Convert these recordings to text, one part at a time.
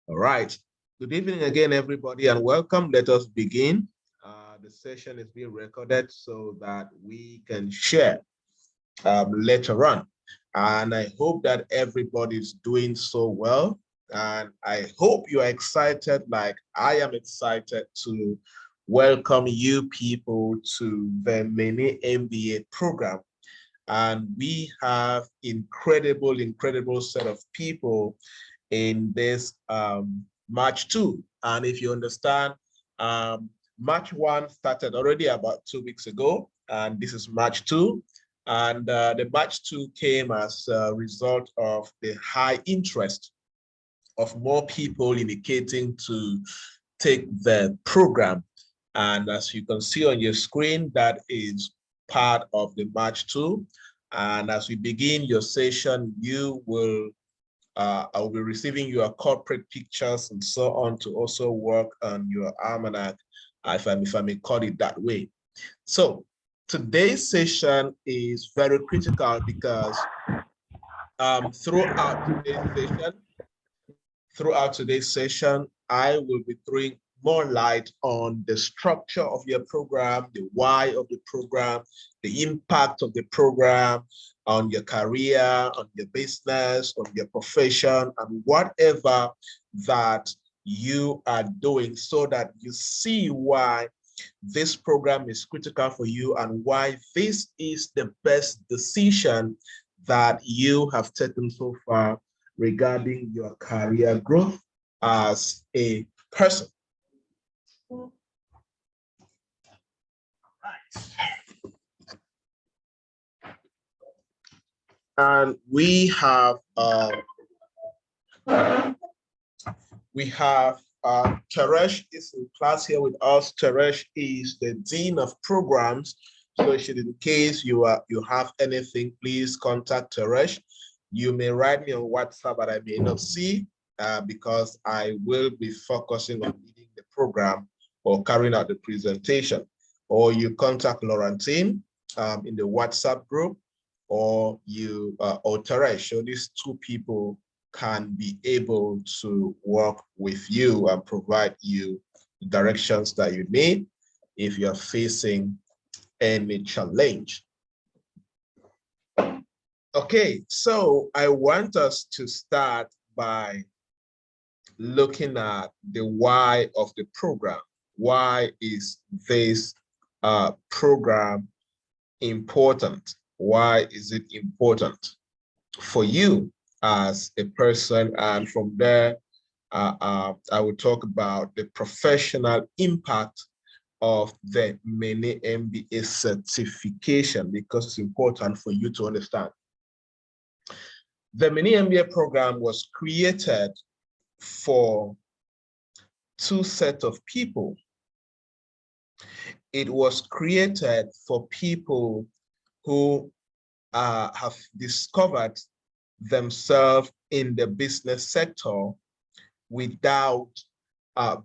All right. Good evening again, everybody, and welcome. Let us begin. The session is being recorded so that we can share later on. And I hope that everybody's doing so well. And I hope you are excited like I am excited to welcome you people to the mini MBA program. And we have incredible set of people in this March 2. And if you understand, March 1 started already about 2 weeks ago, and this is March 2. And the March 2 came as a result of the high interest of more people indicating to take the program. And as you can see on your screen, that is part of the March 2. And as we begin your session, you will I'll be receiving your corporate pictures and so on to also work on your almanac, if I may call it that way. So today's session is very critical because throughout today's session, I will be throwing more light on the structure of your program, the why of the program, the impact of the program on your career, on your business, on your profession, and whatever that you are doing so that you see why this program is critical for you and why this is the best decision that you have taken so far regarding your career growth as a person. And we have Teresh is in class here with us. Teresh is the Dean of Programs. So should in case you have anything, please contact Teresh. You may write me on WhatsApp, but I may not see because I will be focusing on leading the program or carrying out the presentation. Or you contact Laurentine in the WhatsApp group, or Teresh. So these two people can be able to work with you and provide you the directions that you need if you're facing any challenge. Okay, so I want us to start by looking at the why of the program. Why is this program important? Why is it important for you as a person? And from there, I will talk about the professional impact of the mini MBA certification because it's important for you to understand. The mini MBA program was created for two sets of people. It was created for people who have discovered themselves in the business sector without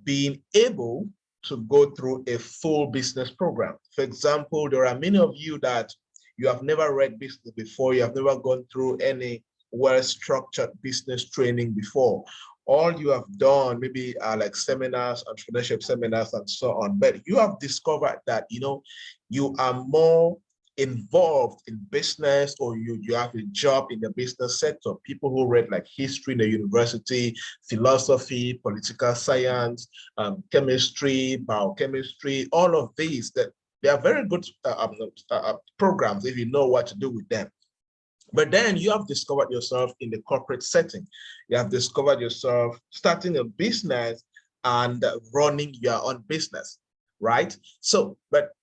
being able to go through a full business program. For example, there are many of you that you have never read business before, you have never gone through any well-structured business training before. All you have done maybe like seminars, entrepreneurship seminars, and so on. But you have discovered that you are more involved in business, or you have a job in the business sector. People who read like history in the university, philosophy, political science, chemistry, biochemistry, all of these, that they are very good programs if you know what to do with them. But then you have discovered yourself in the corporate setting. You have discovered yourself starting a business and running your own business, right? So, but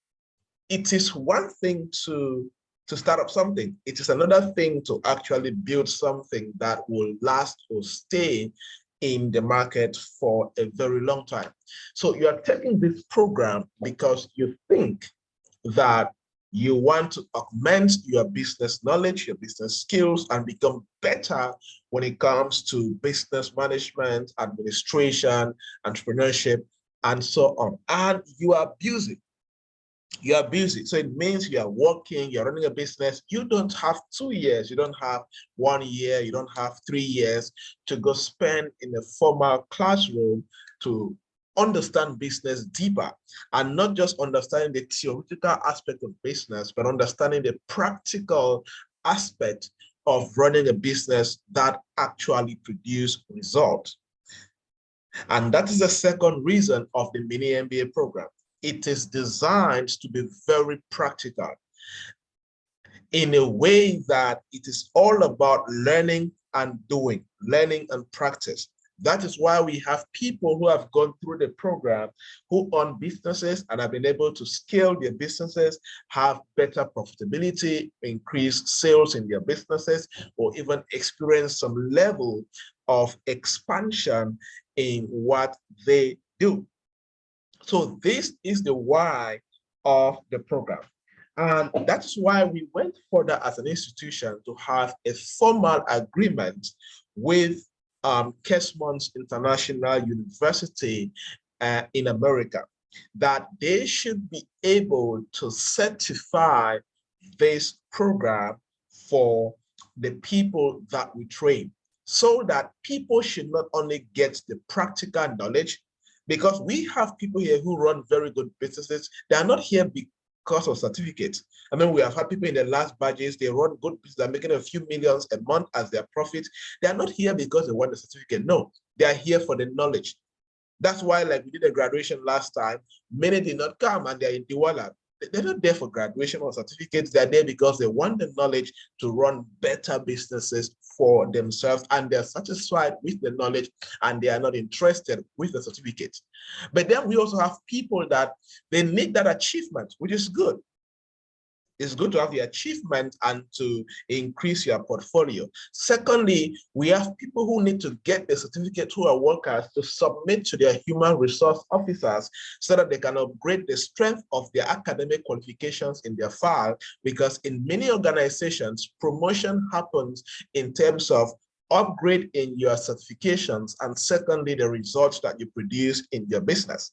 it is one thing to start up something. It is another thing to actually build something that will last or stay in the market for a very long time. So you are taking this program because you think that you want to augment your business knowledge, your business skills, and become better when it comes to business management, administration, entrepreneurship, and so on. And you are busy. You are busy. So it means you are working, you're running a business. You don't have 2 years, you don't have 1 year, you don't have 3 years to go spend in a formal classroom to understand business deeper, and not just understanding the theoretical aspect of business, but understanding the practical aspect of running a business that actually produce results. And that is the second reason of the mini MBA program. It is designed to be very practical in a way that it is all about learning and doing, learning and practice. That is why we have people who have gone through the program who own businesses and have been able to scale their businesses, have better profitability, increase sales in their businesses, or even experience some level of expansion in what they do. So this is the why of the program. And that's why we went further as an institution to have a formal agreement with Kesmont International University in America, that they should be able to certify this program for the people that we train, so that people should not only get the practical knowledge, because we have people here who run very good businesses. They are not here because of certificates. I mean, we have had people in the last badges, they run good business, they're making a few millions a month as their profit. They are not here because they want a certificate. No, they are here for the knowledge. That's why, like we did a graduation last time, many did not come and they're in Diwala. They're not there for graduation or certificates. They're there because they want the knowledge to run better businesses for themselves, and they're satisfied with the knowledge and they are not interested with the certificate. But then we also have people that they need that achievement, which is good. It's good to have the achievement and to increase your portfolio. Secondly, we have people who need to get the certificate, who are workers, to submit to their human resource officers so that they can upgrade the strength of their academic qualifications in their file, because in many organizations, promotion happens in terms of upgrade in your certifications, and secondly, the results that you produce in your business.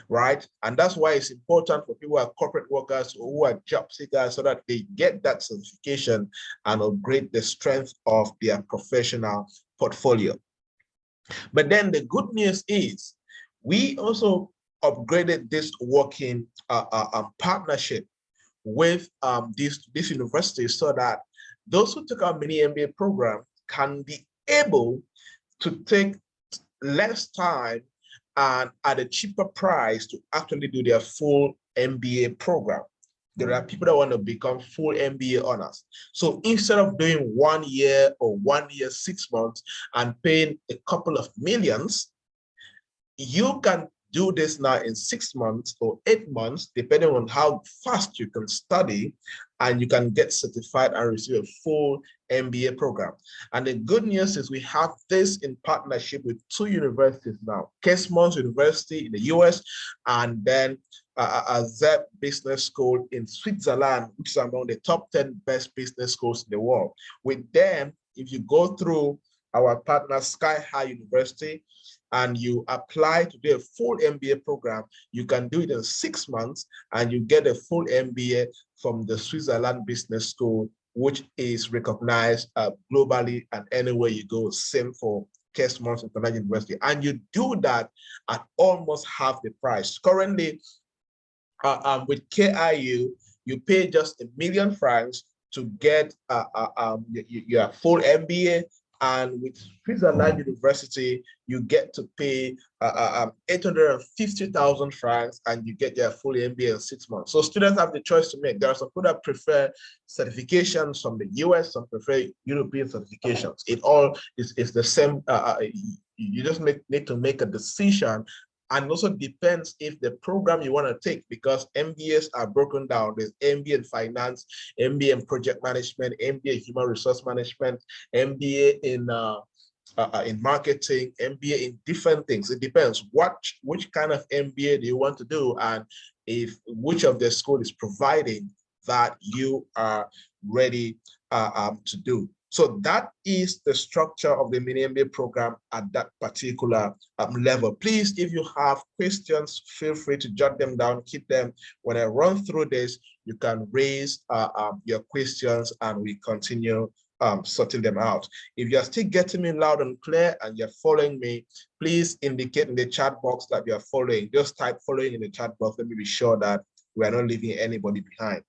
Right? And that's why it's important for people who are corporate workers or who are job seekers, so that they get that certification and upgrade the strength of their professional portfolio. But then the good news is we also upgraded this working partnership with this university, so that those who took our mini MBA program can be able to take less time and at a cheaper price to actually do their full MBA program. There are people that want to become full MBA honors. So instead of doing 1 year or 1 year, 6 months and paying a couple of millions, you can do this now in 6 months or 8 months, depending on how fast you can study, and you can get certified and receive a full MBA program. And the good news is we have this in partnership with 2 universities now, Kesmont University in the US, and then ZEP Business School in Switzerland, which is among the top 10 best business schools in the world. With them, if you go through our partner Sky High University and you apply to do a full MBA program, you can do it in 6 months and you get a full MBA from the Switzerland Business School, which is recognized globally, and anywhere you go, same for Kesmont International University. And you do that at almost half the price. Currently, with KIU, you pay just $1 million francs to get your full MBA, and with Switzerland University, you get to pay 850,000 francs and you get your full MBA in 6 months. So students have the choice to make. There are some people that prefer certifications from the US, some prefer European certifications. It all is the same. You just need to make a decision. And also depends if the program you want to take, because MBAs are broken down. There's MBA in finance, MBA in project management, MBA in human resource management, MBA in marketing, MBA in different things. It depends which kind of MBA do you want to do, and if which of the school is providing that you are ready to do. So that is the structure of the mini MBA program at that particular level. Please, if you have questions, feel free to jot them down, keep them. When I run through this, you can raise your questions and we continue sorting them out. If you're still getting me loud and clear and you're following me, please indicate in the chat box that you're following. Just type following in the chat box. Let me be sure that we are not leaving anybody behind.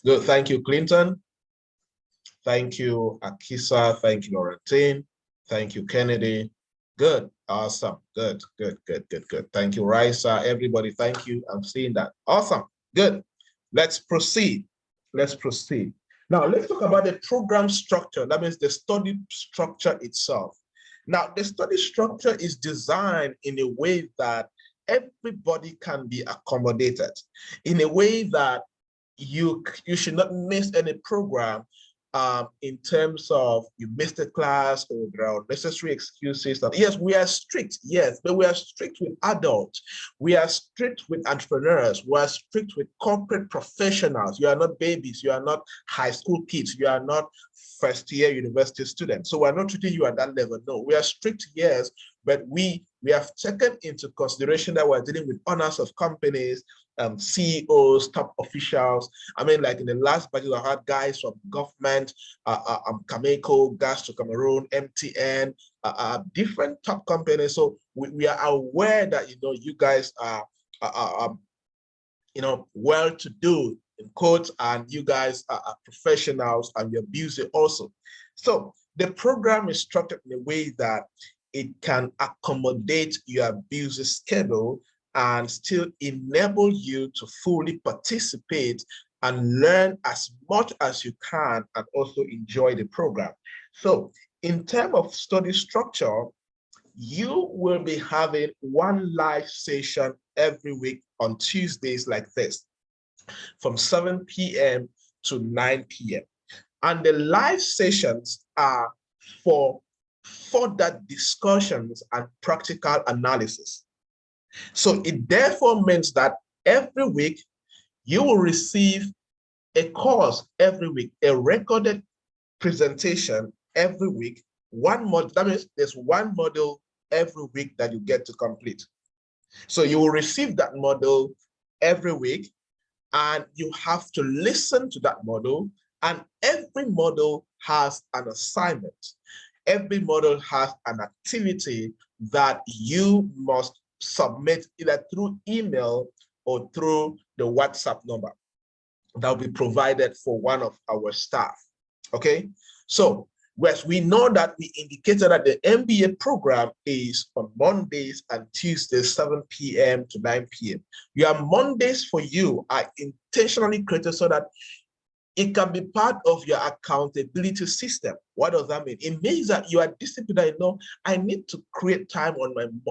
Good, thank you, Clinton. Thank you, Akisa. Thank you, Laurentine. Thank you, Kennedy. Good, awesome, good. Thank you, Raisa. Everybody, thank you. I'm seeing that. Awesome, good. Let's proceed. Now, let's talk about the program structure. That means the study structure itself. Now, the study structure is designed in a way that everybody can be accommodated, in a way that you should not miss any program in terms of you missed a class or there are unnecessary excuses. That yes, we are strict, yes, but we are strict with adults. We are strict with entrepreneurs. We are strict with corporate professionals. You are not babies. You are not high school kids. You are not first-year university students. So we're not treating you at that level. No, we are strict, yes, but we have taken into consideration that we're dealing with owners of companies, CEOs, top officials. I mean, like in the last budget, I had guys from government, Cameco, Gas to Cameroon, MTN, different top companies. So we are aware that, you guys are well-to-do in quotes, and you guys are professionals and you're busy also. So the program is structured in a way that it can accommodate your busy schedule and still enable you to fully participate and learn as much as you can and also enjoy the program. So in terms of study structure, you will be having one live session every week on Tuesdays like this, from 7 p.m. to 9 p.m. And the live sessions are for further discussions and practical analysis. So it therefore means that every week you will receive a course every week, a recorded presentation every week, one module. That means there's one module every week that you get to complete. So you will receive that module every week and you have to listen to that module, and every module has an assignment. Every module has an activity that you must submit either through email or through the WhatsApp number that will be provided for one of our staff. Okay, so whereas we know that we indicated that the MBA program is on Mondays and Tuesdays, 7 p.m. to 9 p.m. Your Mondays for you are intentionally created so that it can be part of your accountability system. What does that mean? It means that you are disciplined. I need to create time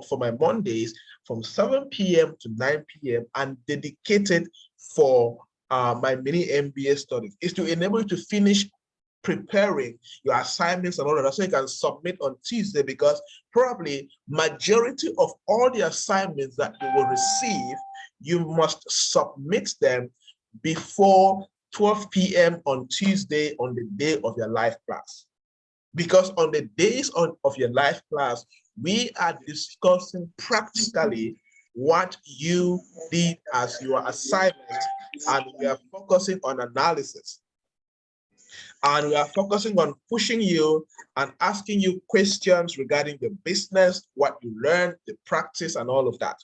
for my Mondays from 7 p.m. to 9 p.m. and dedicate it for my mini MBA studies. It's to enable you to finish preparing your assignments and all of that, so you can submit on Tuesday, because probably majority of all the assignments that you will receive, you must submit them before 12 p.m. on Tuesday, on the day of your live class. Because on the days of your live class, we are discussing practically what you did as your assignment, and we are focusing on analysis. And we are focusing on pushing you and asking you questions regarding the business, what you learned, the practice, and all of that.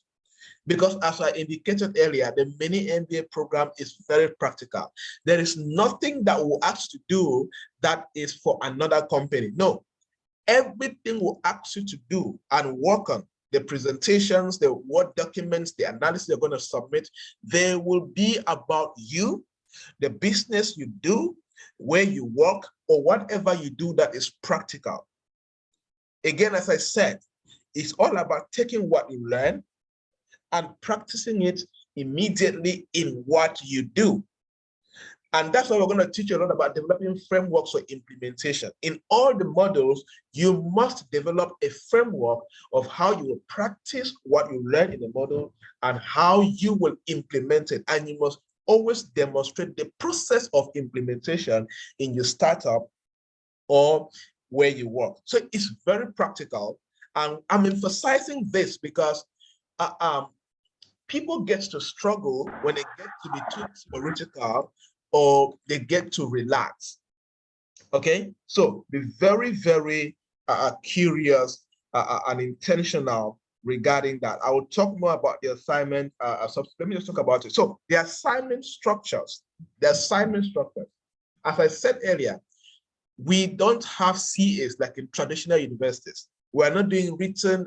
Because as I indicated earlier, the mini MBA program is very practical. There is nothing that we'll ask to do that is for another company. No, everything we'll ask you to do and work on, the presentations, the Word documents, the analysis you're going to submit, they will be about you, the business you do, where you work, or whatever you do that is practical. Again, as I said, it's all about taking what you learn and practicing it immediately in what you do. And that's why we're going to teach you a lot about developing frameworks for implementation. In all the modules, you must develop a framework of how you will practice what you learn in the module and how you will implement it. And you must always demonstrate the process of implementation in your startup or where you work. So it's very practical. And I'm emphasizing this because people get to struggle when they get to be too theoretical or they get to relax. Okay, so be very, very curious and intentional regarding that. I will talk more about the assignment. Let me just talk about it. So the assignment structures, as I said earlier, we don't have CAs like in traditional universities. We're not doing written,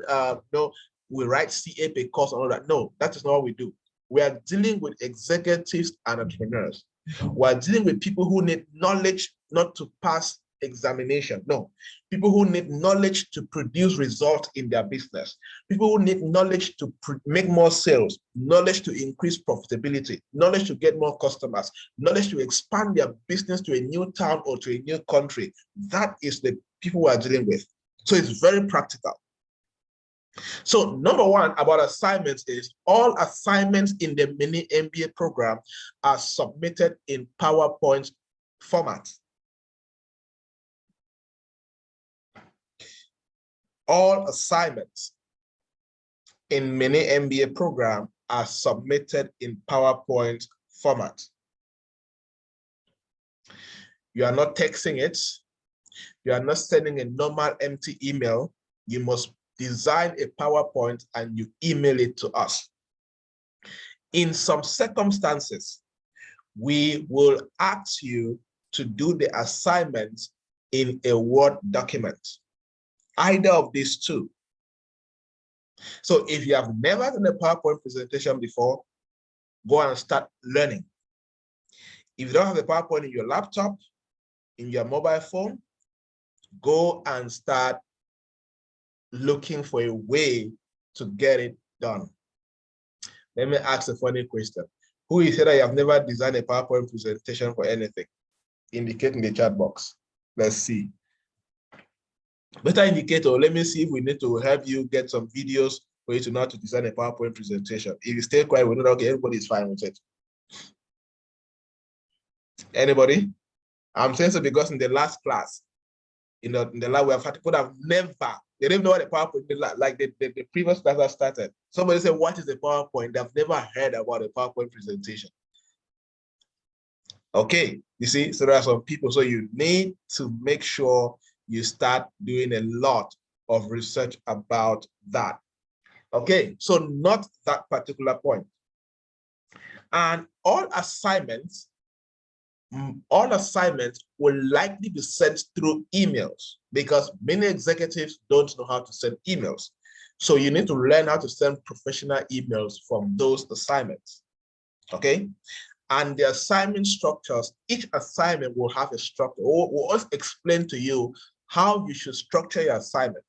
no, we write CA per course and all that. No, that is not what we do. We are dealing with executives and entrepreneurs. We're dealing with people who need knowledge not to pass examination. No, people who need knowledge to produce results in their business. People who need knowledge to make more sales, knowledge to increase profitability, knowledge to get more customers, knowledge to expand their business to a new town or to a new country. That is the people we are dealing with. So it's very practical. So number one about assignments is all assignments in the mini MBA program are submitted in PowerPoint format. All assignments in mini MBA program are submitted in PowerPoint format. You are not texting it. You are not sending a normal empty email. You must design a PowerPoint and you email it to us. In some circumstances, we will ask you to do the assignment in a Word document, either of these two. So if you have never done a PowerPoint presentation before, go and start learning. If you don't have a PowerPoint in your laptop, in your mobile phone, go and start looking for a way to get it done. Let me ask a funny question. Who is here that you have never designed a PowerPoint presentation for anything? Indicate in the chat box. Let's see. Better indicate, or let me see if we need to help you get some videos for you to know how to design a PowerPoint presentation. If you stay quiet, we know that okay, everybody is fine with it. Anybody? I'm saying so because in the last class, in the lab, we have had people that have never, they don't even know what a PowerPoint, like the previous class I started. Somebody said, what is a PowerPoint? They've never heard about a PowerPoint presentation. Okay, you see, so there are some people, so you need to make sure you start doing a lot of research about that. Okay, so not that particular point. And all assignments will likely be sent through emails because many executives don't know how to send emails. So you need to learn how to send professional emails from those assignments, okay? And the assignment structures, each assignment will have a structure. We'll always explain to you how you should structure your assignment.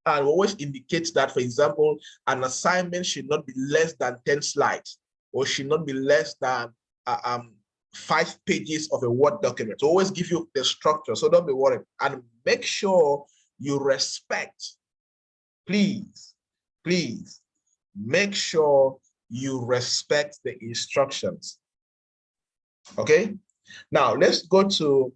And we always indicate that, for example, an assignment should not be less than 10 slides or should not be less than 5 pages of a Word document. So always give you the structure, so don't be worried. And make sure you respect, please, make sure you respect the instructions. Okay? Now, let's go to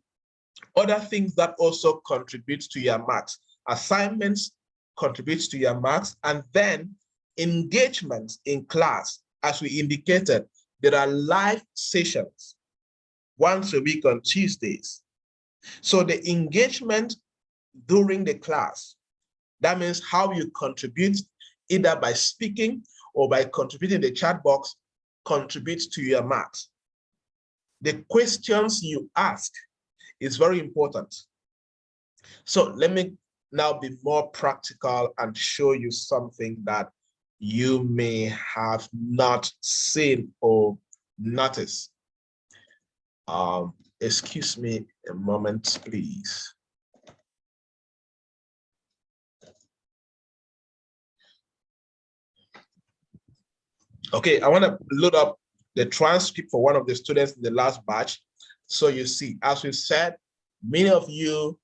other things that also contribute to your marks. Assignments contributes to your marks, and then engagements in class. As we indicated, there are live sessions once a week on Tuesdays. So the engagement during the class, that means how you contribute either by speaking or by contributing the chat box, contributes to your marks. The questions you ask is very important. So let me now be more practical and show you something that you may have not seen or noticed. Excuse me a moment, please. Okay, I want to load up the transcript for one of the students in the last batch. So you see, as we said, many of you,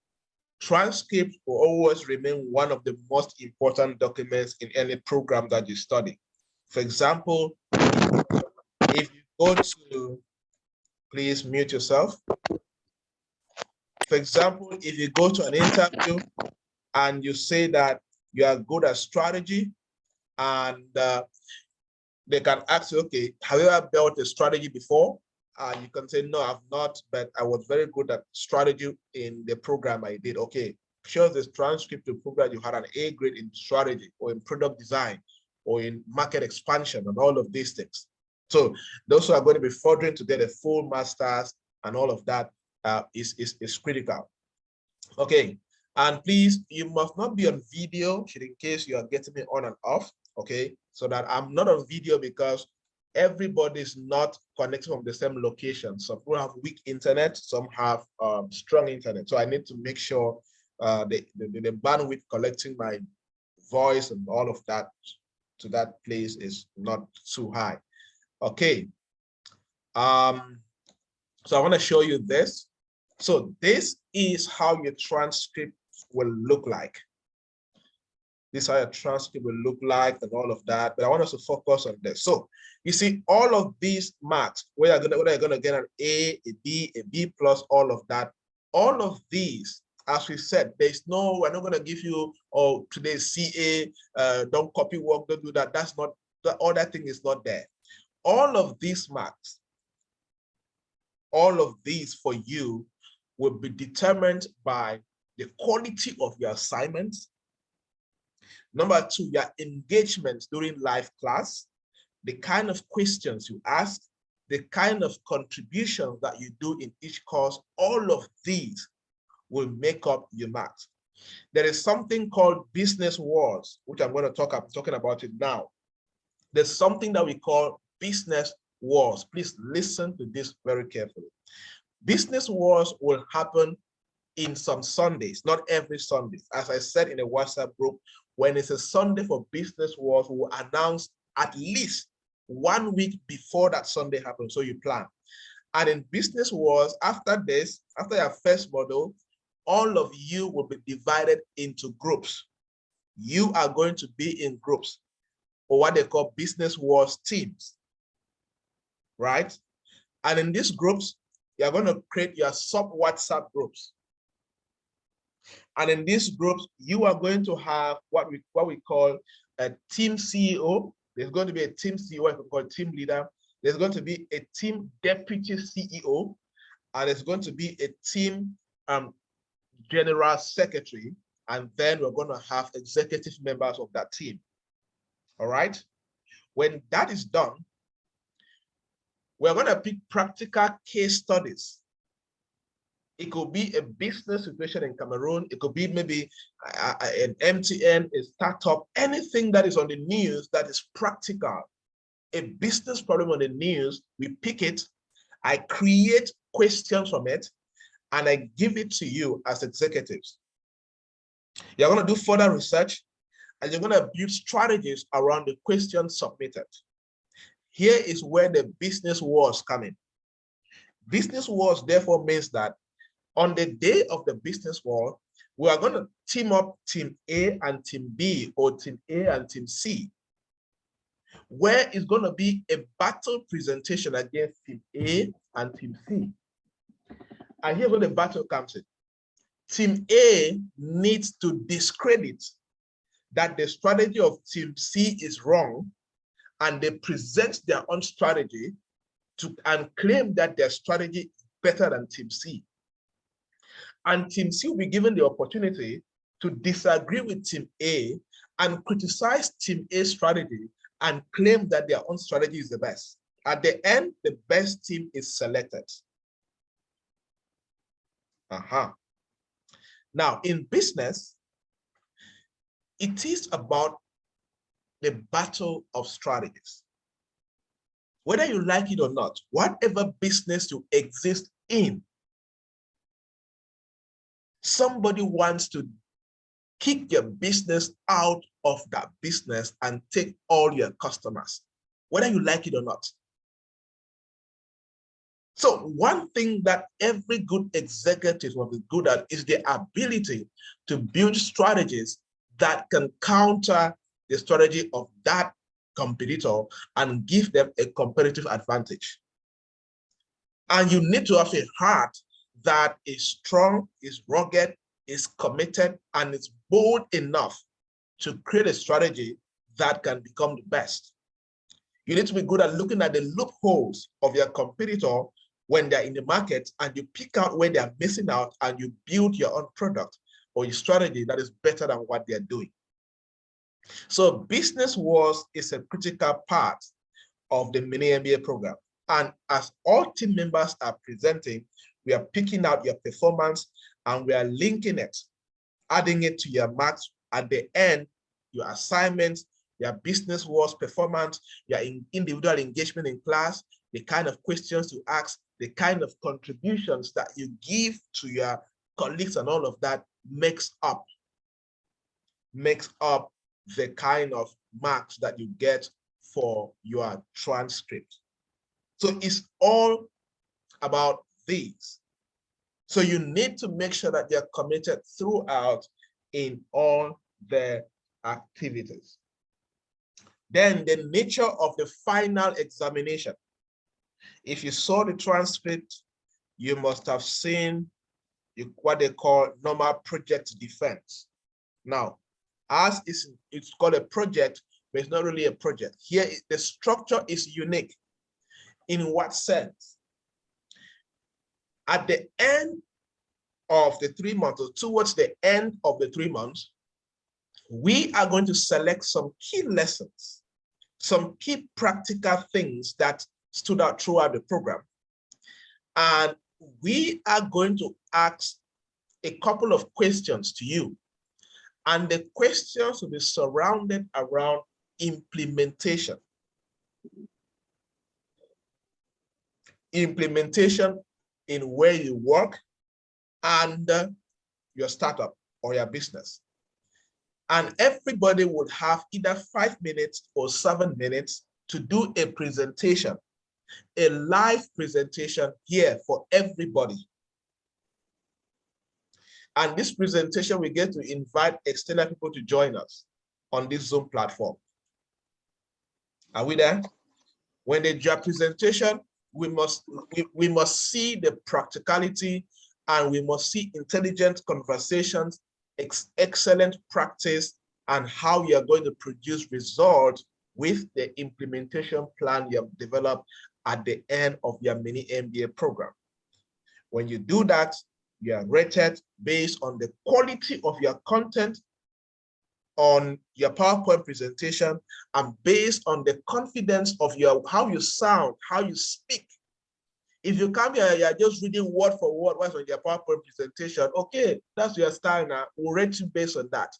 transcript will always remain one of the most important documents in any program that you study. For example, if you go to, please mute yourself. For example, if you go to an interview and you say that you are good at strategy, and they can ask you, okay, have you ever built a strategy before? You can say, no, I've not, but I was very good at strategy in the program I did. Okay, show this transcript to prove that you had an A grade in strategy or in product design or in market expansion and all of these things. So those who are going to be furthering to get a full master's and all of that is critical. Okay, and please, you must not be on video in case you are getting me on and off. Okay, so that I'm not on video because everybody's not connected from the same location. Some people have weak internet, some have strong internet. So I need to make sure the bandwidth collecting my voice and all of that to that place is not too high. Okay. So I want to show you this. So this is how your transcript will look like. This is how your transcript will look like and all of that. But I want us to focus on this. So you see all of these marks, whether you're going to get an A, a B plus, all of that. All of these, as we said, there's no, we're not going to give you, oh, today's CA, don't copy work, don't do that. That's not, all that thing is not there. All of these marks, all of these for you will be determined by the quality of your assignments. Number two, your engagement during live class, the kind of questions you ask, the kind of contributions that you do in each course. All of these will make up your marks. There is something called business wars, which I'm talking about it now. There's something that we call business wars. Please listen to this very carefully. Business wars will happen in some Sundays, not every Sunday. As I said in a WhatsApp group, when it's a Sunday for business wars, we will announce at least 1 week before that Sunday happens, so you plan. And in business wars, after this, after your first model, all of you will be divided into groups. You are going to be in groups, or what they call business wars teams, right? And in these groups, you're going to create your sub WhatsApp groups. And in these groups, you are going to have what we call a team CEO. There's going to be a team CEO, what we call team leader. There's going to be a team deputy CEO, and there's going to be a team general secretary, and then we're going to have executive members of that team. All right. When that is done, we're going to pick practical case studies. It could be a business situation in Cameroon. It could be maybe an MTN, a startup, anything that is on the news that is practical. A business problem on the news, we pick it, I create questions from it, and I give it to you as executives. You're going to do further research, and you're going to build strategies around the questions submitted. Here is where the business wars come in. Business wars therefore means that on the day of the business war, we are going to team up team A and team B, or team A and team C, where it's going to be a battle presentation against team A and team C. And here's where the battle comes in. Team A needs to discredit that the strategy of team C is wrong, and they present their own strategy and claim that their strategy is better than team C. And team C will be given the opportunity to disagree with team A and criticize team A's strategy and claim that their own strategy is the best. At the end, the best team is selected. Now, in business, it is about the battle of strategies. Whether you like it or not, whatever business you exist in, somebody wants to kick your business out of that business and take all your customers, whether you like it or not. So one thing that every good executive will be good at is the ability to build strategies that can counter the strategy of that competitor and give them a competitive advantage. And you need to have a heart that is strong, is rugged, is committed, and is bold enough to create a strategy that can become the best. You need to be good at looking at the loopholes of your competitor when they're in the market, and you pick out where they're missing out, and you build your own product or your strategy that is better than what they're doing. So Business Wars is a critical part of the mini MBA program. And as all team members are presenting, we are picking out your performance and we are linking it, adding it to your marks at the end, your assignments, your Business Wars performance, your individual engagement in class, the kind of questions you ask, the kind of contributions that you give to your colleagues, and all of that makes up the kind of marks that you get for your transcript. So it's all about these. So you need to make sure that you're committed throughout in all the activities. Then the nature of the final examination. If you saw the transcript, you must have seen what they call normal project defense. Now, as it's called a project, but it's not really a project. Here, the structure is unique. In what sense? At the end of the 3 months, or towards the end of the 3 months, we are going to select some key lessons, some key practical things that stood out throughout the program. And we are going to ask a couple of questions to you. And the questions will be surrounded around implementation. Implementation in where you work and your startup or your business. And everybody would have either 5 minutes or 7 minutes to do a presentation, a live presentation here for everybody. And this presentation, we get to invite external people to join us on this Zoom platform. Are we there? When they do a presentation, we must see the practicality, and we must see intelligent conversations, excellent practice, and how you are going to produce results with the implementation plan you have developed at the end of your mini MBA program. When you do that, you are rated based on the quality of your content on your PowerPoint presentation, and based on the confidence of how you sound, how you speak. If you come here, you're just reading word for word what's on your PowerPoint presentation, okay, that's your style now. We'll rate you based on that.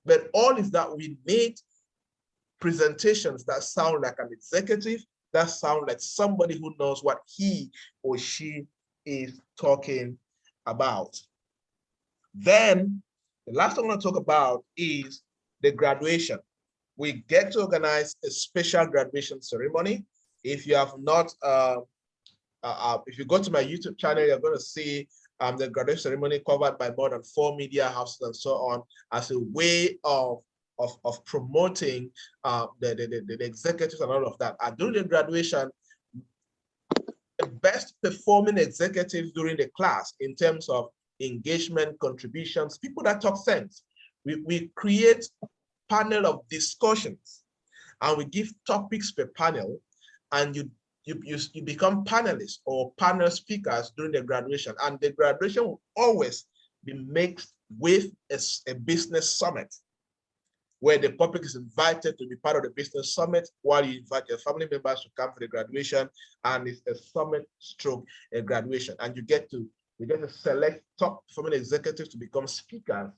But all is that we need presentations that sound like an executive, that sound like somebody who knows what he or she is talking about. Then the last thing I want to talk about is the graduation. We get to organize a special graduation ceremony. If you have not, if you go to my YouTube channel, you're going to see the graduation ceremony covered by more than 4 media houses and so on, as a way of promoting the executives and all of that. And during the graduation, the best performing executives during the class in terms of engagement, contributions, people that talk sense. We create panel of discussions, and we give topics per panel, and you become panelists or panel speakers during the graduation. And the graduation will always be mixed with a business summit, where the public is invited to be part of the business summit, while you invite your family members to come for the graduation, and it's a summit stroke a graduation. And you get to select top performing executives to become speakers,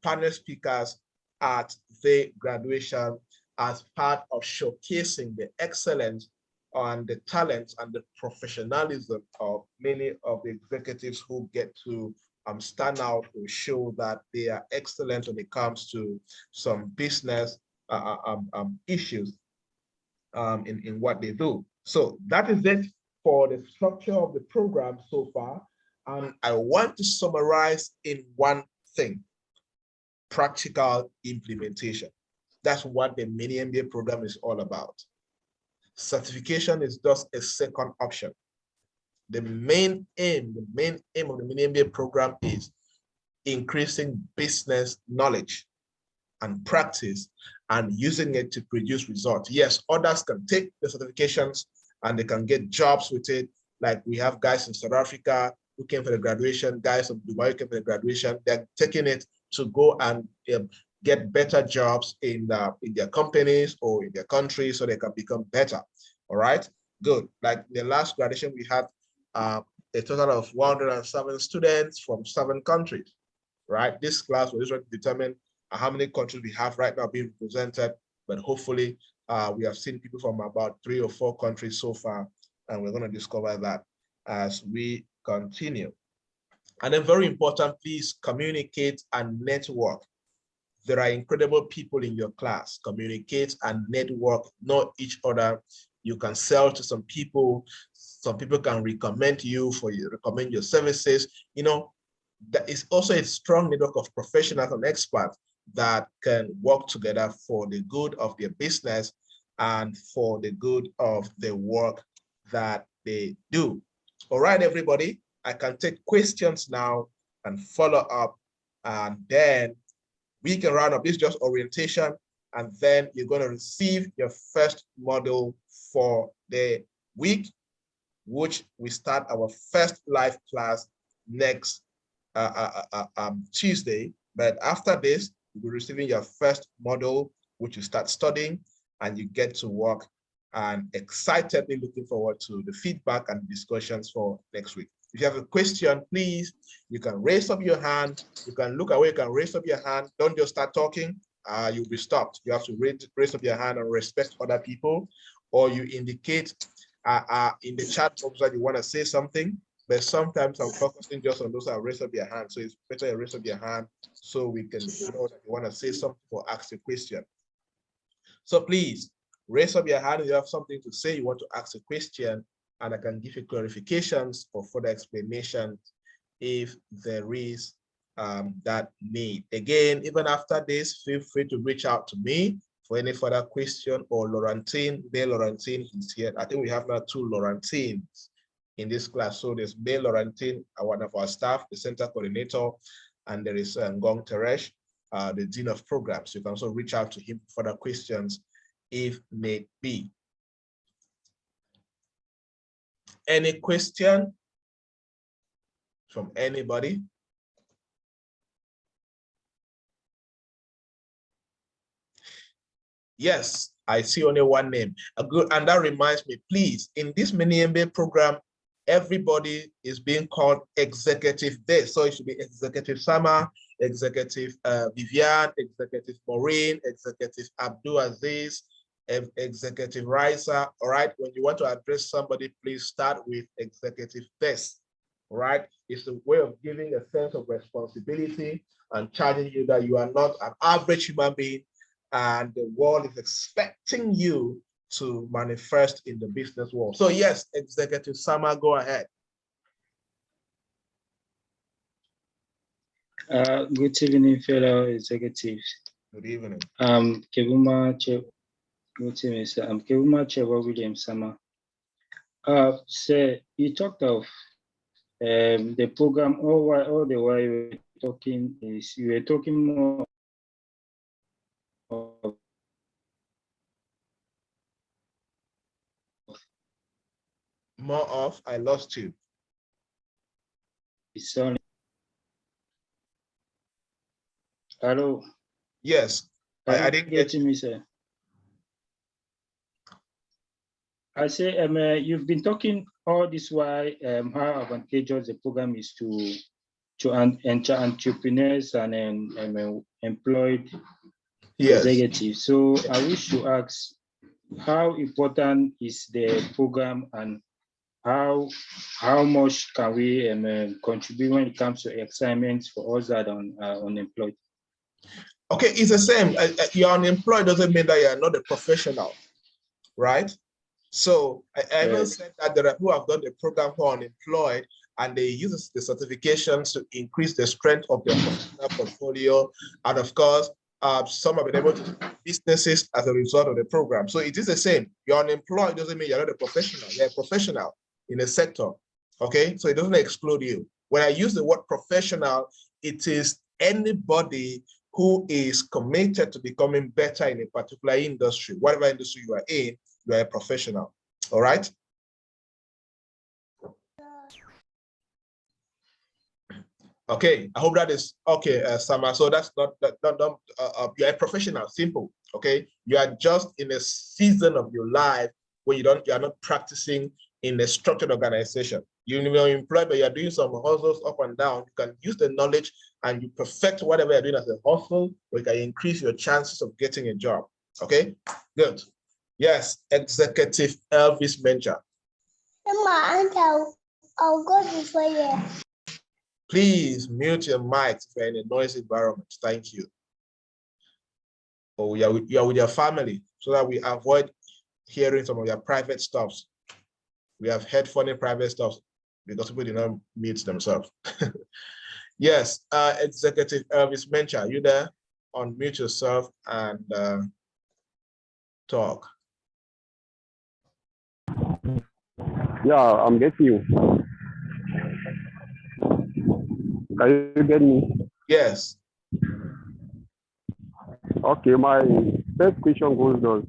panel speakers at the graduation, as part of showcasing the excellence and the talents and the professionalism of many of the executives who get to stand out or show that they are excellent when it comes to some business issues in what they do. So that is it for the structure of the program so far. And I want to summarize in one thing: practical implementation. That's what the mini MBA program is all about. Certification is just a second option. the main aim of the mini MBA program is increasing business knowledge and practice and using it to produce results. Yes, others can take the certifications and they can get jobs with it. Like we have guys in South Africa who came for the graduation, guys from Dubai who came for the graduation. They're taking it to go and get better jobs in their companies or in their countries so they can become better. All right, good. Like the last graduation, we had a total of 107 students from 7 countries, right? This class was to determine how many countries we have right now being represented, but hopefully we have seen people from about 3 or 4 countries so far, and we're going to discover that as we continue. And then very important, please communicate and network. There are incredible people in your class. Communicate and network, know each other. You can sell to some people. Some people can recommend you recommend your services. You know, that is also a strong network of professionals and experts that can work together for the good of their business and for the good of the work that they do. All right, everybody, I can take questions now and follow up, and then we can round up. This is just orientation, and then you're going to receive your first module for the week, which we start our first live class next Tuesday. But after this, you'll be receiving your first module, which you start studying, and you get to work, and excitedly looking forward to the feedback and discussions for next week. If you have a question, please, you can raise up your hand. You can look away, you can raise up your hand. Don't just start talking, you'll be stopped. You have to raise up your hand and respect other people, or you indicate in the chat box that you want to say something. But sometimes I'm focusing just on those that raise up your hand. So it's better you raise up your hand so we can know that you want to say something or ask a question. So please raise up your hand if you have something to say, you want to ask a question, and I can give you clarifications or further explanations if there is that need. Again, even after this, feel free to reach out to me for any further question, or Laurentine. Laurentine is here. I think we have now 2 Laurentines in this class. So there's May Laurentine, one of our staff, the center coordinator, and there is Ngong Teresh, the Dean of Programs. You can also reach out to him for further questions if need be. Any question from anybody? Yes, I see only one name. Good, and that reminds me, please, in this mini MBA program, everybody is being called executive day. So it should be Executive Sama, Executive Vivian, Executive Maureen, Executive Abdul Aziz, Executive Raisa. All right, when you want to address somebody, please start with executive this. All right, it's a way of giving a sense of responsibility and charging you that you are not an average human being, and the world is expecting you to manifest in the business world. So yes, Executive Sama, go ahead. Good evening, fellow executives. Good evening. Good evening, sir. I'm Kevuma Chewa William Sama. So you talked of the program. All the while you were talking more of I lost you. Hello. Yes, I didn't get me, sir. I say, you've been talking all this while how advantageous the program is to entrepreneurs and employed executives. So I wish to ask, how important is the program, and how much can we contribute when it comes to assignments for us that are unemployed? Okay, it's the same. You're unemployed doesn't mean that you're not a professional, right? So I even said that there are people who have done the program who are unemployed, and they use the certifications to increase the strength of their professional portfolio. And of course, some have been able to start businesses as a result of the program. So it is the same. You're unemployed doesn't mean you're not a professional. You're a professional in a sector. Okay, so it doesn't exclude you. When I use the word professional, it is anybody who is committed to becoming better in a particular industry. Whatever industry you are in, you are a professional. All right. Okay, I hope that is okay, Sama. So that's not you're a professional. Simple. Okay, you are just in a season of your life where you are not practicing in a structured organization. You're employed, but you're doing some hustles up and down. You can use the knowledge and you perfect whatever you're doing as a hustle, or you can increase your chances of getting a job. Okay, good. Yes, Executive Elvis Mencha. I'll go before you. Please mute your mic if you're in a noisy environment. Thank you. Or you're with your family so that we avoid hearing some of your private stuffs. We have heard funny private stuff because people did not mute themselves. Yes, Executive Elvis Mencha, are you there? Unmute yourself and talk. Yeah, I'm getting you. Can you get me? Yes. Okay, my first question goes on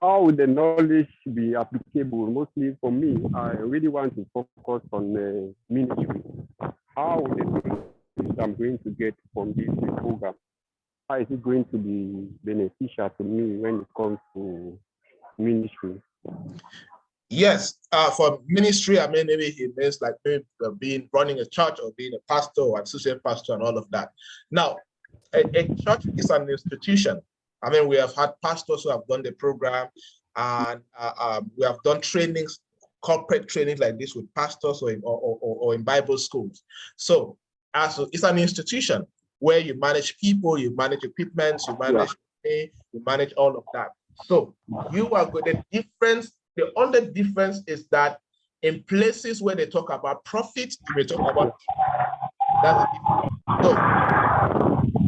how would the knowledge be applicable? Mostly for me, I really want to focus on ministry. How would the things I'm going to get from this program, how is it going to be beneficial to me when it comes to ministry? Yes, for ministry, I mean, maybe he means like maybe running a church or being a pastor or associate pastor and all of that. Now, a church is an institution. I mean, we have had pastors who have done the program, and we have done trainings, corporate trainings like this with pastors or in Bible schools. So, it's an institution where you manage people, you manage equipment, you manage pay, you manage all of that. So, you are good. The only difference is that in places where they talk about profit, you may talk about that's so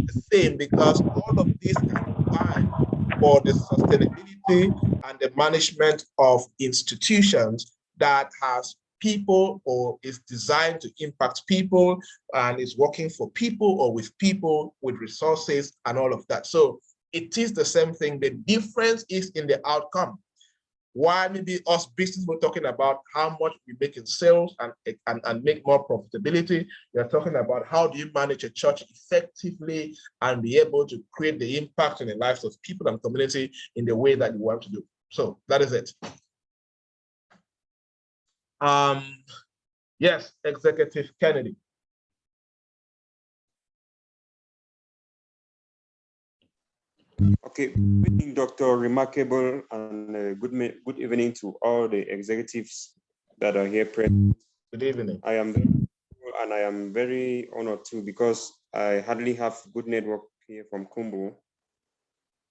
the same, because all of this is designed for the sustainability and the management of institutions that has people or is designed to impact people and is working for people or with people with resources and all of that. So it is the same thing. The difference is in the outcome. Why maybe us business we're talking about how much we make in sales and make more profitability. We're talking about how do you manage a church effectively and be able to create the impact in the lives of people and community in the way that you want to do. So that is it. Yes, Executive Kennedy. Okay, good evening, Dr. Remarkable, and good evening to all the executives that are here present. Good evening. I am very honored too, because I hardly have good network here from Kumbu.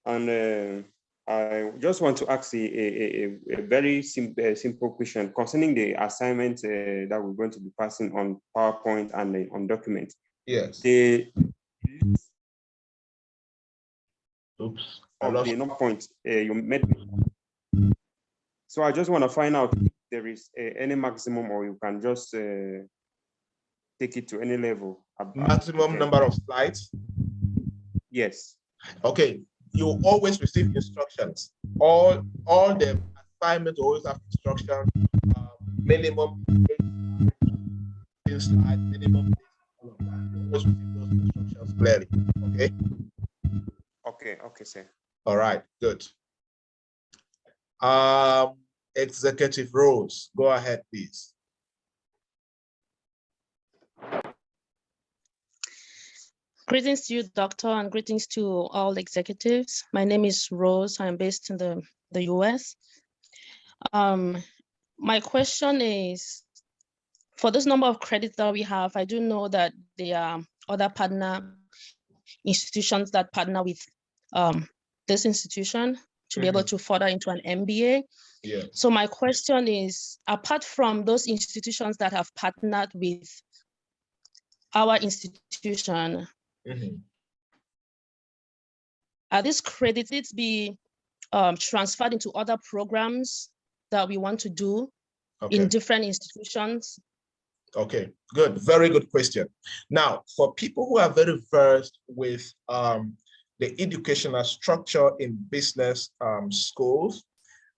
And I just want to ask a very simple question concerning the assignment that we're going to be passing on PowerPoint and on document. Yes. Oops. Of the point you made. So I just want to find out if there is any maximum, or you can just take it to any level. Maximum number of slides? Yes. Okay. You always receive instructions. All the assignments always have instructions. Minimum 8 slides, minimum all of that. You always receive those instructions clearly. Okay. Okay, sir. All right, good. Executive Rose, go ahead, please. Greetings to you, Doctor, and greetings to all executives. My name is Rose. I am based in the US. My question is, for this number of credits that we have, I do know that there are other partner institutions that partner with this institution to be able to further into an MBA. Yeah. So my question is, apart from those institutions that have partnered with our institution, are these credits be transferred into other programs that we want to do in different institutions? Okay, good. Very good question. Now, for people who are very versed with the educational structure in business schools,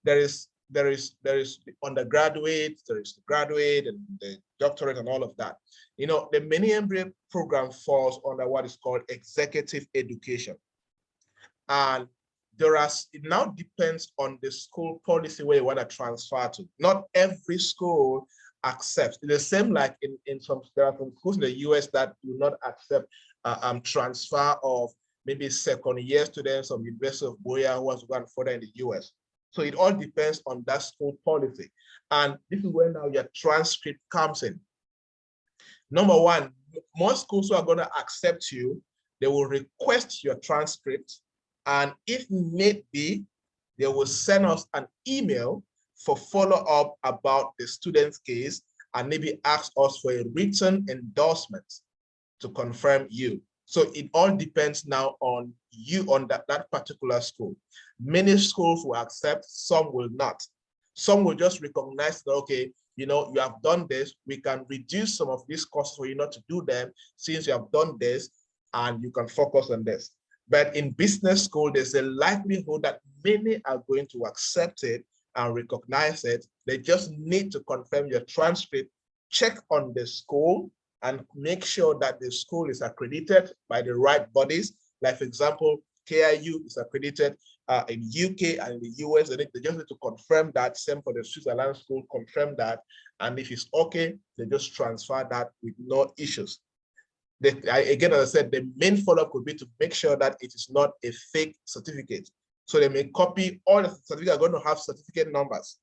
there is the undergraduate, there is the graduate and the doctorate and all of that. You know, the mini MBA program falls under what is called executive education. And it now depends on the school policy where you want to transfer to. Not every school accepts. It's the same like in some, there are some schools in the US that do not accept transfer of maybe second year students from University of Boya who has gone further in the US. So it all depends on that school policy. And this is where now your transcript comes in. Number one, most schools who are going to accept you, they will request your transcript. And if need be, they will send us an email for follow-up about the student's case and maybe ask us for a written endorsement to confirm you. So it all depends now on you, on that particular school. Many schools will accept, some will not. Some will just recognize that, okay, you know, you have done this, we can reduce some of these costs for you not to do them since you have done this and you can focus on this. But in business school, there's a likelihood that many are going to accept it and recognize it. They just need to confirm your transcript, check on the school, and make sure that the school is accredited by the right bodies. Like, for example, KIU is accredited in UK and in the US. They just need to confirm that. Same for the Switzerland school, confirm that. And if it's okay, they just transfer that with no issues. Again, as I said, the main follow-up would be to make sure that it is not a fake certificate. So they may copy all the certificates are going to have certificate numbers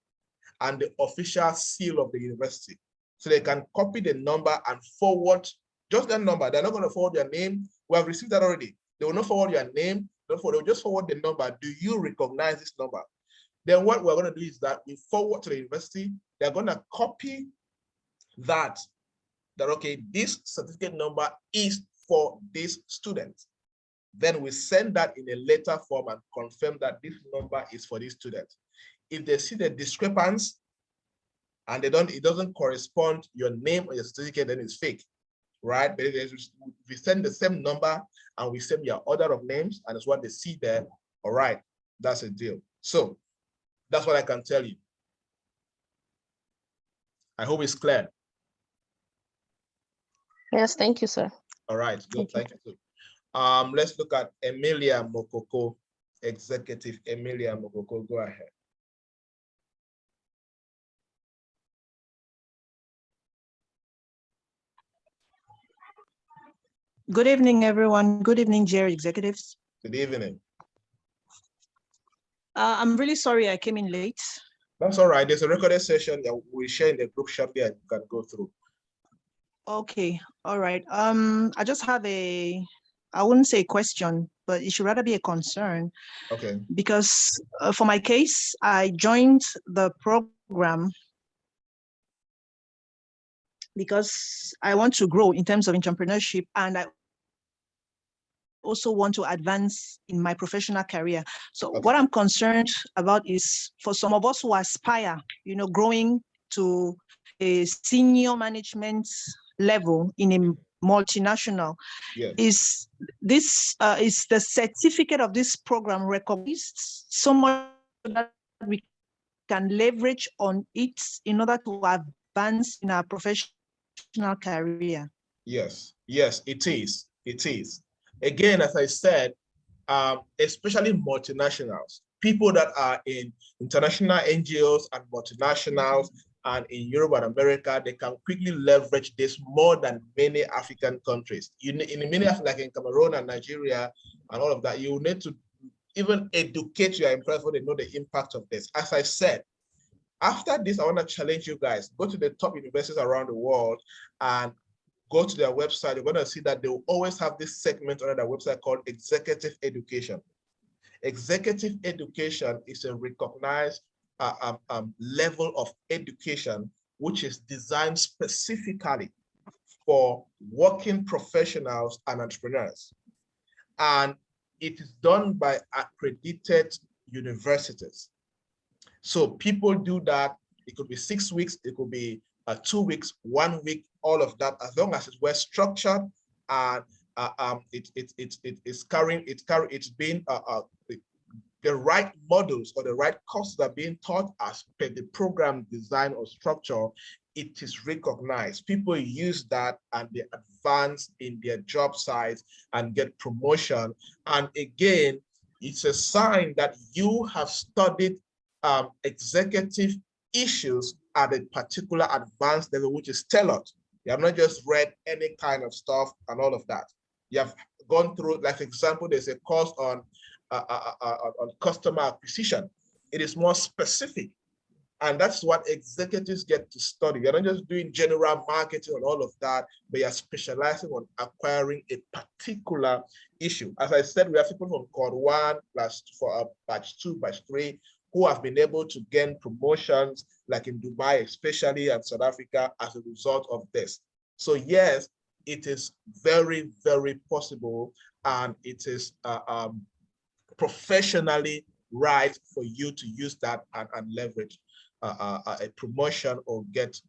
and the official seal of the university. So they can copy the number and forward just that number. They're not going to forward your name. We have received that already. They will not forward your name. They'll just forward the number. Do you recognize this number? Then what we're going to do is that we forward to the university. They're going to copy that okay, this certificate number is for this student. Then we send that in a letter form and confirm that this number is for this student. If they see the discrepancy and it doesn't correspond your name or your certificate, then it's fake, right? But if we send the same number and we send your order of names and it's what they see there, all right, that's a deal. So that's what I can tell you. I hope it's clear. Yes, thank you, sir. All right, good, thank you. Let's look at Emilia Mokoko, Executive Emilia Mokoko, go ahead. Good evening, everyone. Good evening, Jerry executives. Good evening. I'm really sorry I came in late. That's all right. There's a recorded session that we share in the group chat there and you can go through. Okay, all right. I just have I wouldn't say a question, but it should rather be a concern. Okay. Because for my case, I joined the program because I want to grow in terms of entrepreneurship, and I also want to advance in my professional career. So what I'm concerned about is for some of us who aspire, you know, growing to a senior management level in a multinational, is this is the certificate of this program recognized so much that we can leverage on it in order to advance in our professional career? Yes, yes, it is. It is. Again, as I said, especially multinationals, people that are in international NGOs and multinationals and in Europe and America, they can quickly leverage this more than many African countries. In many, like in Cameroon and Nigeria and all of that, you need to even educate your employees so they know the impact of this. As I said, after this, I want to challenge you guys, go to the top universities around the world and go to their website. You're going to see that they will always have this segment on their website called executive education. Executive education is a recognized level of education, which is designed specifically for working professionals and entrepreneurs. And it is done by accredited universities. So people do that. It could be 6 weeks, it could be 2 weeks, 1 week, all of that, as long as it's well structured and it's being the right models or the right courses are being taught as per the program design or structure. It is recognized. People use that and they advance in their job sites and get promotion. And again, it's a sign that you have studied executive issues at a particular advanced level, which is tailored. You have not just read any kind of stuff and all of that. You have gone through, like for example, there's a course on customer acquisition. It is more specific. And that's what executives get to study. You're not just doing general marketing and all of that, but you're specializing on acquiring a particular issue. As I said, we have people from Cord 1, batch 2, batch 3, who have been able to gain promotions, like in Dubai, especially, and South Africa, as a result of this. So yes, it is very, very possible, and it is professionally right for you to use that and leverage a promotion or get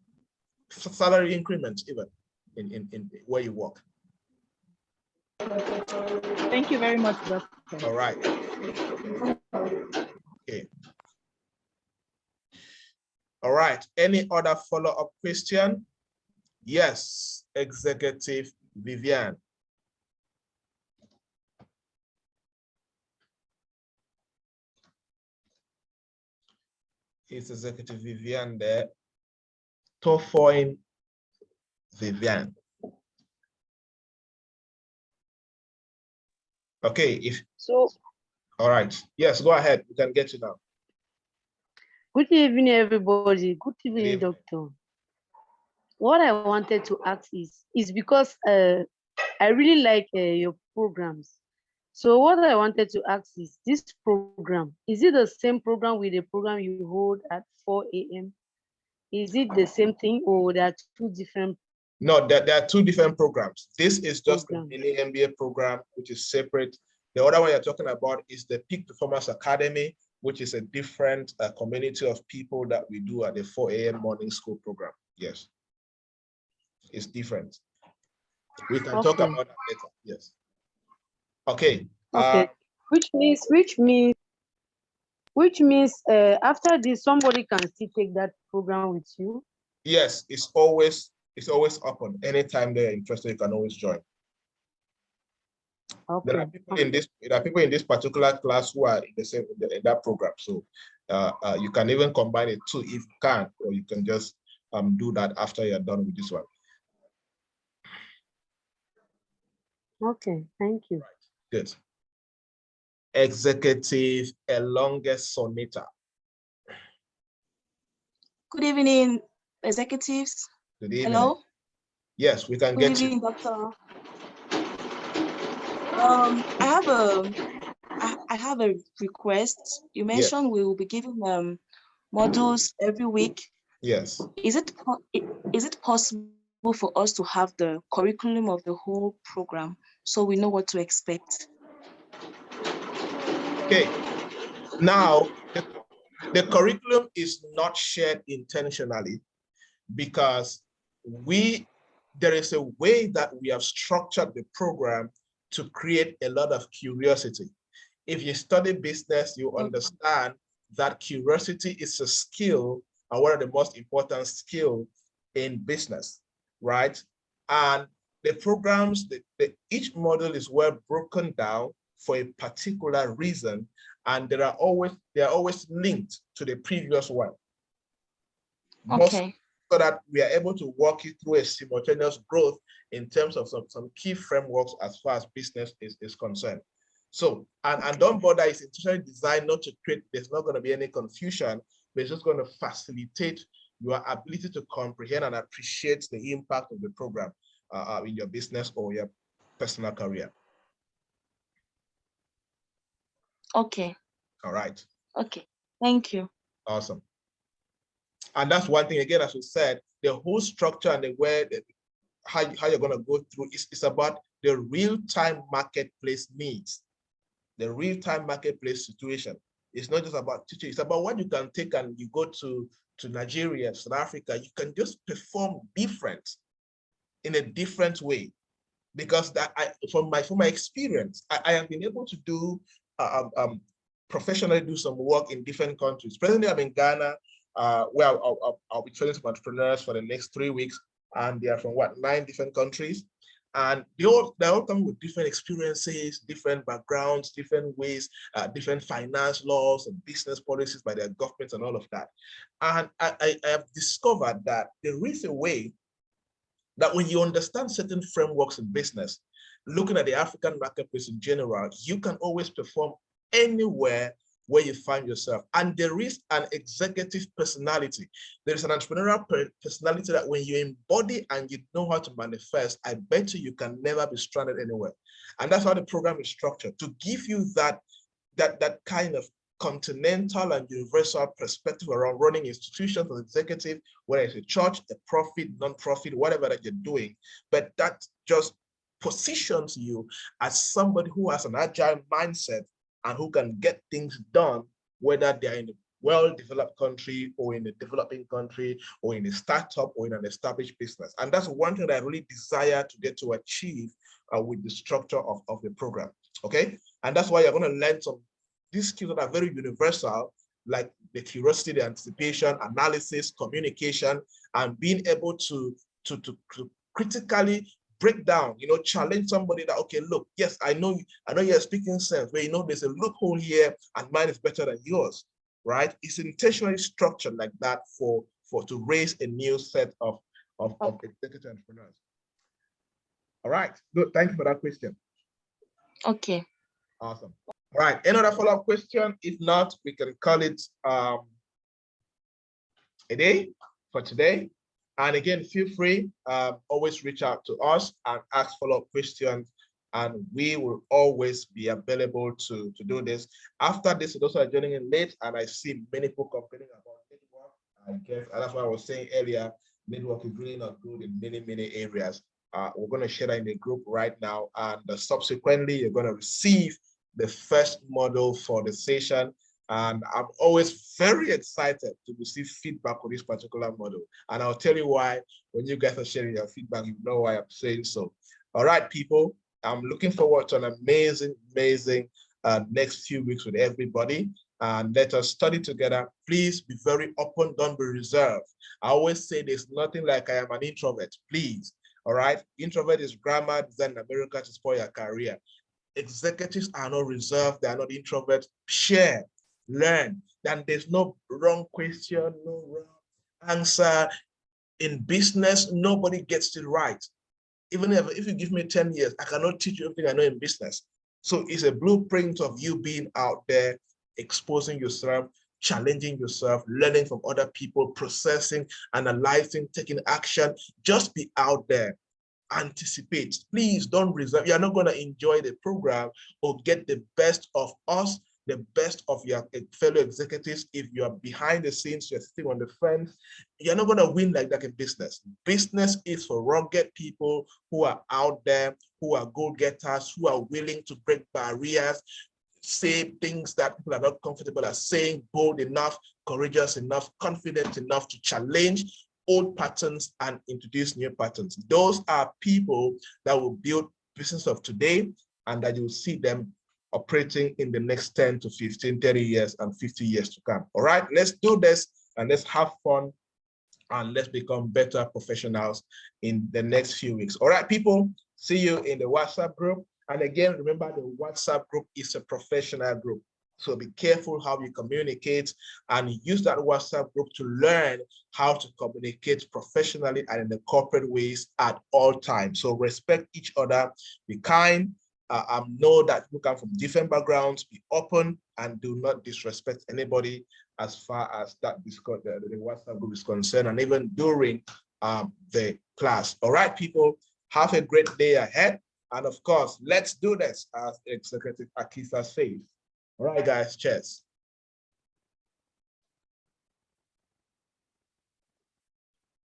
salary increments even in where you work. Thank you very much, Doctor. All right. Okay. All right. Any other follow-up question? Yes, Executive Vivian. Is Executive Vivian there? Tofoin Vivian. Okay, all right. Yes, go ahead. We can get you now. Good evening, everybody. Good evening, evening. Doctor. What I wanted to ask is because I really like your programs. So what I wanted to ask is, this program, is it the same program with the program you hold at 4 a.m.? Is it the same thing, or there are two different? No, there are two different programs. This is just an MBA program, which is separate. The other one you're talking about is the Peak Performance Academy, which is a different community of people that we do at the 4 a.m. morning school program. Yes, it's different. We can talk about that later. Yes. Okay. Okay. Which means after this, somebody can still take that program with you. Yes, it's always open. Anytime they're interested, you can always join. Okay. There are people in this particular class who are in the same in that program. So you can even combine it too if you can, or you can just do that after you're done with this one. Okay, thank you. Right. Good. Executive Elonge Sonita. Good evening, executives. Good evening. Hello. Yes, we can get you. Good evening, Doctor. I have a request. You mentioned we will be giving modules every week. Yes. Is it possible for us to have the curriculum of the whole program so we know what to expect? Okay. Now, the curriculum is not shared intentionally because there is a way that we have structured the program to create a lot of curiosity. If you study business, you understand that curiosity is a skill, and one of the most important skills in business, right? And the programs, each model is well broken down for a particular reason, and they are always linked to the previous one. Okay. So that we are able to walk you through a simultaneous growth in terms of some key frameworks as far as business is concerned. So, and don't bother, it's intentionally designed not to create, there's not going to be any confusion, but it's just going to facilitate your ability to comprehend and appreciate the impact of the program in your business or your personal career. Okay. All right. Okay. Thank you. Awesome. And that's one thing, again, as we said, the whole structure and the way that how you're going to go through is about the real-time marketplace needs, the real-time marketplace situation. It's not just about teaching, it's about what you can take and you go to to Nigeria, South Africa, you can just perform different in a different way. Because that from my experience, I have been able to do professionally do some work in different countries. Presently, I'm in Ghana, where I'll be training some entrepreneurs for the next 3 weeks, and they are from 9 different countries, and they all come with different experiences, different backgrounds, different ways, different finance laws and business policies by their governments and all of that. And I have discovered that there is a way that when you understand certain frameworks in business, looking at the African marketplace in general, you can always perform anywhere where you find yourself. And there is an executive personality. There is an entrepreneurial personality that when you embody and you know how to manifest, I bet you can never be stranded anywhere. And that's how the program is structured, to give you that kind of continental and universal perspective around running institutions as executive, whether it's a church, a profit, non-profit, whatever that you're doing. But that just positions you as somebody who has an agile mindset and who can get things done, whether they're in a well-developed country or in a developing country or in a startup or in an established business. And that's one thing that I really desire to get to achieve with the structure of the program, okay? And that's why you're going to learn some these skills that are very universal, like the curiosity, the anticipation, analysis, communication, and being able to critically break down, challenge somebody that, okay, look, yes, I know you're speaking sense, but there's a loophole here and mine is better than yours, right? It's intentionally structured like that to raise a new set of executive entrepreneurs. All right, good, thank you for that question. Okay. Awesome. All right, another follow-up question? If not, we can call it a day for today. And again, feel free, always reach out to us and ask follow-up questions, and we will always be available to do this. After this, those are joining in late, and I see many people complaining about network. I guess, and that's what I was saying earlier, network is really not good in many areas. We're going to share that in the group right now, and subsequently, you're going to receive the first model for the session. And I'm always very excited to receive feedback on this particular model. And I'll tell you why when you guys are sharing your feedback, you know why I'm saying so. All right, people, I'm looking forward to an amazing next few weeks with everybody. And let us study together. Please be very open, don't be reserved. I always say there's nothing like I am an introvert, please. All right, introvert is grammar designed in America to spoil your career. Executives are not reserved, they are not introverts. Share, learn. Then there's no wrong question, no wrong answer. In business, nobody gets it right. Even if you give me 10 years, I cannot teach you everything I know in business. So it's a blueprint of you being out there, exposing yourself, challenging yourself, learning from other people, processing, analyzing, taking action. Just be out there. Anticipate. Please don't reserve. You're not going to enjoy the program or get the best of us, the best of your fellow executives if you're behind the scenes, you're sitting on the fence. You're not going to win like that in business. Business is for rugged people who are out there, who are go-getters, who are willing to break barriers, say things that people are not comfortable at saying, bold enough, courageous enough, confident enough to challenge old patterns and introduce new patterns. Those are people that will build business of today, and that you'll see them operating in the next 10 to 15, 30 years and 50 years to come. All right, let's do this and let's have fun and let's become better professionals in the next few weeks. All right, people, see you in the WhatsApp group. And again, remember the WhatsApp group is a professional group. So be careful how you communicate and use that WhatsApp group to learn how to communicate professionally and in the corporate ways at all times. So respect each other, be kind, know that you come from different backgrounds, be open, and do not disrespect anybody as far as that Discord, the WhatsApp group is concerned, and even during the class. All right, people, have a great day ahead. And of course, let's do this, as Executive Akisa says. All right, guys, cheers.